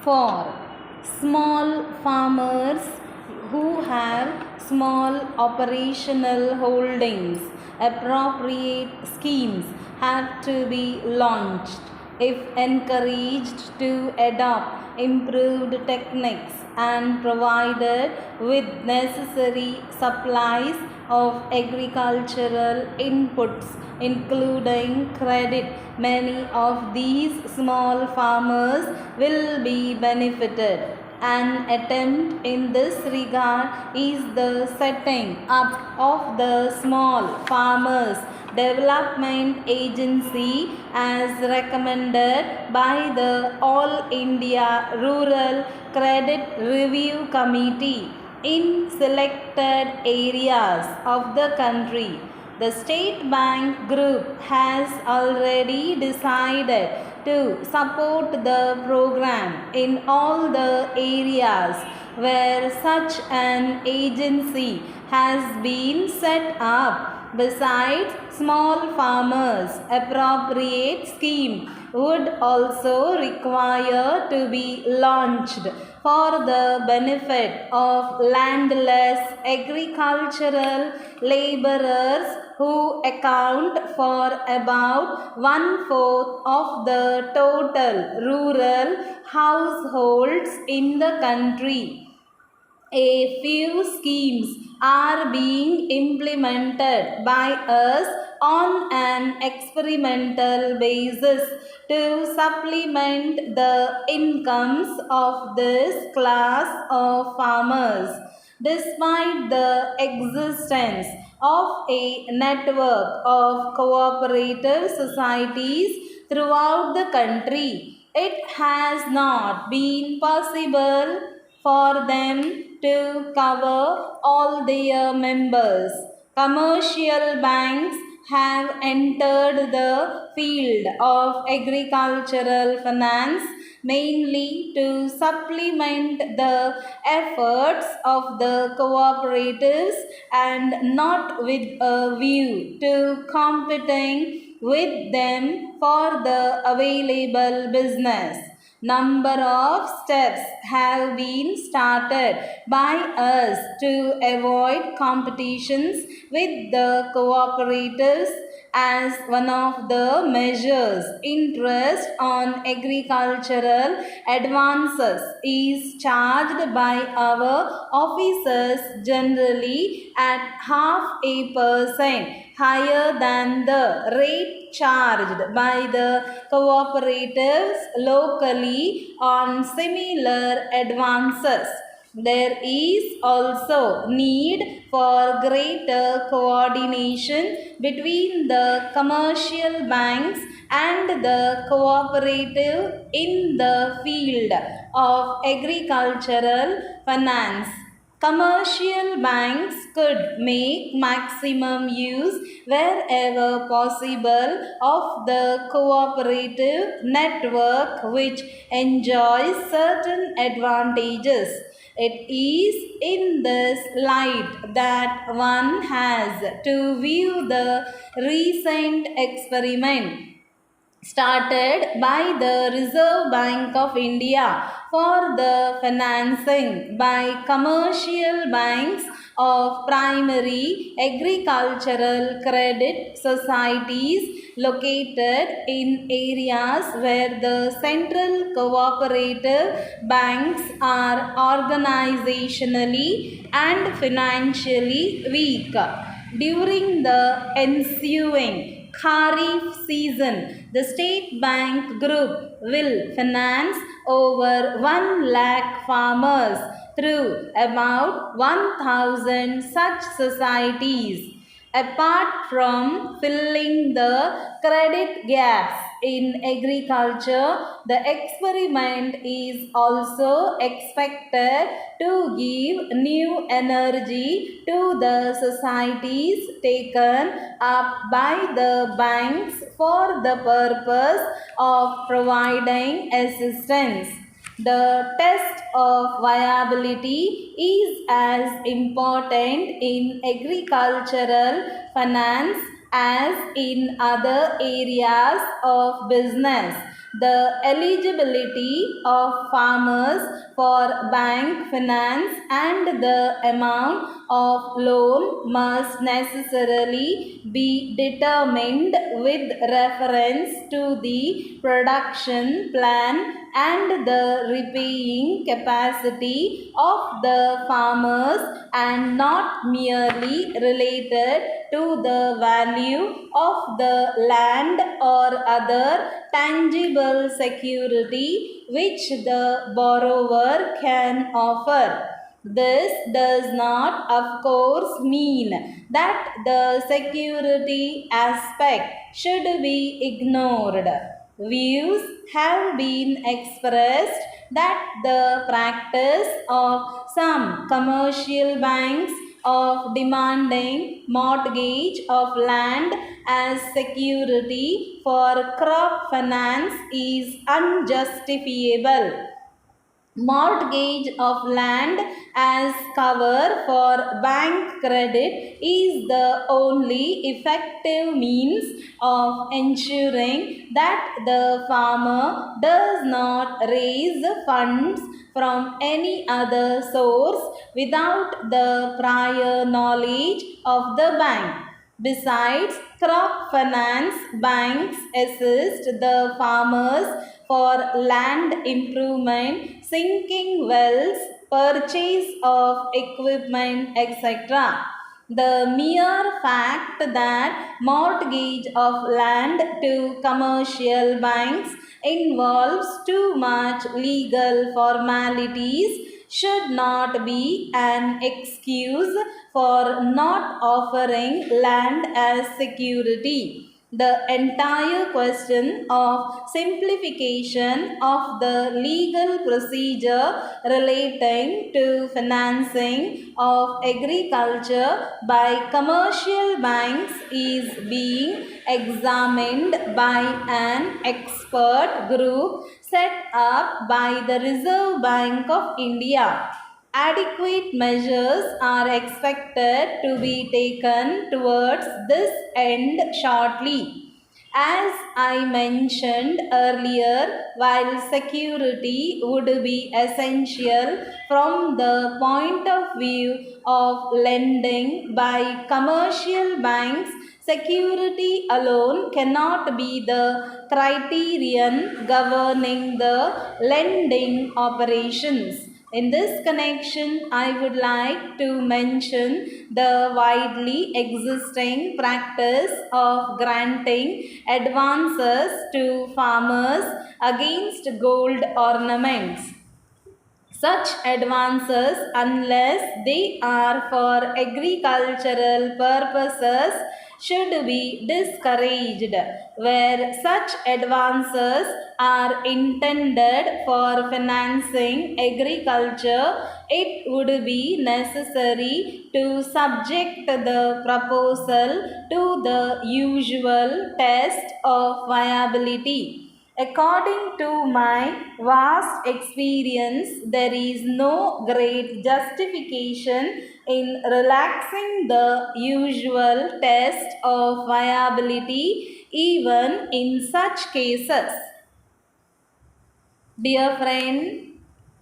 for small farmers who have small operational holdings. Appropriate schemes have to be launched if encouraged to adopt improved techniques and provided with necessary supplies of agricultural inputs including credit. Many of these small farmers will be benefited. An attempt in this regard is the setting up of the Small Farmers Development Agency as recommended by the All India Rural Credit Review Committee in selected areas of the country. The State Bank Group has already decided to support the program in all the areas where such an agency has been set up. Besides, small farmers' appropriate scheme would also require to be launched for the benefit of landless agricultural laborers who account for about 1/4 of the total rural households in the country. A few schemes are being implemented by us on an experimental basis to supplement the incomes of this class of farmers. Despite the existence of a network of cooperative societies throughout the country, it has not been possible for them to cover all their members. Commercial banks have entered the field of agricultural finance mainly to supplement the efforts of the cooperatives and not with a view to competing with them for the available business. Number of steps have been started by us to avoid competitions with the cooperatives. As one of the measures, interest on agricultural advances is charged by our officers generally at 0.5% higher than the rate charged by the cooperatives locally on similar advances. There is also need for greater coordination between the commercial banks and the cooperative in the field of agricultural finance. Commercial banks could make maximum use wherever possible of the cooperative network which enjoys certain advantages. It is in this light that one has to view the recent experiment started by the Reserve Bank of India for the financing by commercial banks of primary agricultural credit societies located in areas where the central cooperative banks are organizationally and financially weak. During the ensuing Kharif season, the State Bank Group will finance over 1 lakh farmers through about 1,000 such societies. Apart from filling the credit gaps in agriculture, the experiment is also expected to give new energy to the societies taken up by the banks for the purpose of providing assistance. The test of viability is as important in agricultural finance as in other areas of business. The eligibility of farmers for bank finance and the amount of loan must necessarily be determined with reference to the production plan and the repaying capacity of the farmers and not merely related to the value of the land or other tangible security which the borrower can offer. This does not, of course, mean that the security aspect should be ignored. Views have been expressed that the practice of some commercial banks of demanding mortgage of land as security for crop finance is unjustifiable. Mortgage of land as cover for bank credit is the only effective means of ensuring that the farmer does not raise funds from any other source without the prior knowledge of the bank. Besides, crop finance banks assist the farmers for land improvement, sinking wells, purchase of equipment, etc. The mere fact that mortgage of land to commercial banks involves too much legal formalities should not be an excuse for not offering land as security. The entire question of simplification of the legal procedure relating to financing of agriculture by commercial banks is being examined by an expert group set up by the Reserve Bank of India. Adequate measures are expected to be taken towards this end shortly. As I mentioned earlier, while security would be essential from the point of view of lending by commercial banks, security alone cannot be the criterion governing the lending operations. In this connection, I would like to mention the widely existing practice of granting advances to farmers against gold ornaments. Such advances, unless they are for agricultural purposes, should be discouraged. Where such advances are intended for financing agriculture, it would be necessary to subject the proposal to the usual test of viability. According to my vast experience, there is no great justification in relaxing the usual test of viability even in such cases. Dear friend,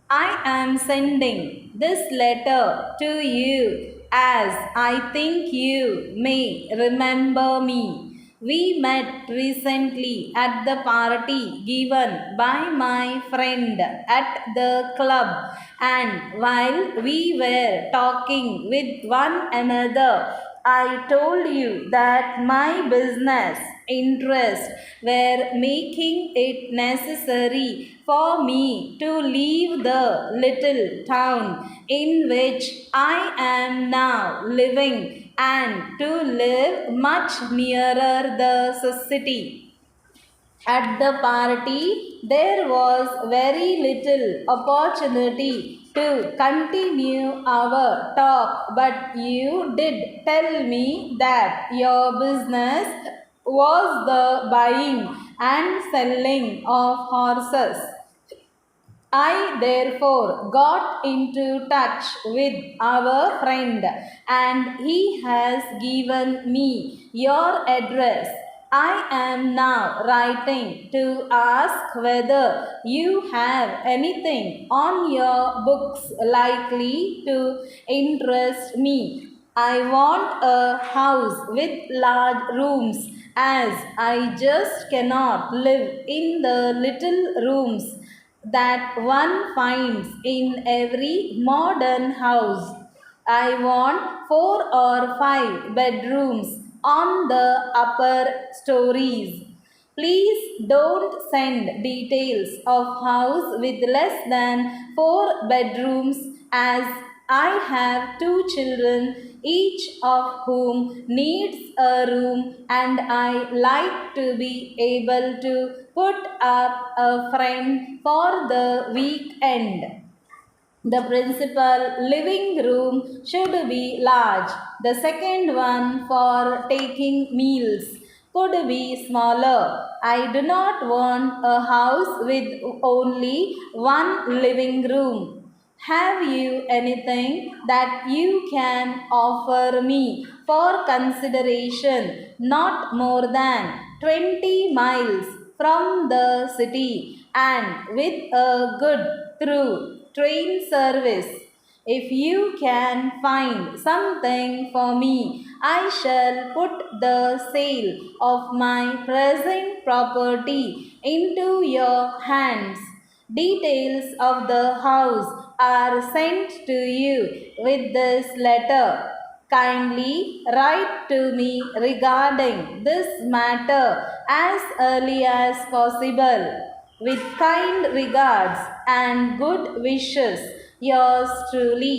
I am sending this letter to you as I think you may remember me. We met recently at the party given by my friend at the club, and while we were talking with one another, I told you that my business interests were making it necessary for me to leave the little town in which I am now living and to live much nearer the city. At the party, there was very little opportunity to continue our talk, but you did tell me that your business was the buying and selling of horses. I therefore got into touch with our friend and he has given me your address. I am now writing to ask whether you have anything on your books likely to interest me. I want a house with large rooms as I just cannot live in the little rooms that one finds in every modern house. I want 4 or 5 bedrooms on the upper stories. Please don't send details of house with less than 4 bedrooms as I have 2 children, each of whom needs a room, and I like to be able to put up a friend for the weekend. The principal living room should be large. The second one for taking meals could be smaller. I do not want a house with only one living room. Have you anything that you can offer me for consideration not more than 20 miles from the city and with a good through train service? If you can find something for me, I shall put the sale of my present property into your hands. Details of the house are sent to you with this letter. Kindly write to me regarding this matter as early as possible. With kind regards and good wishes, yours truly.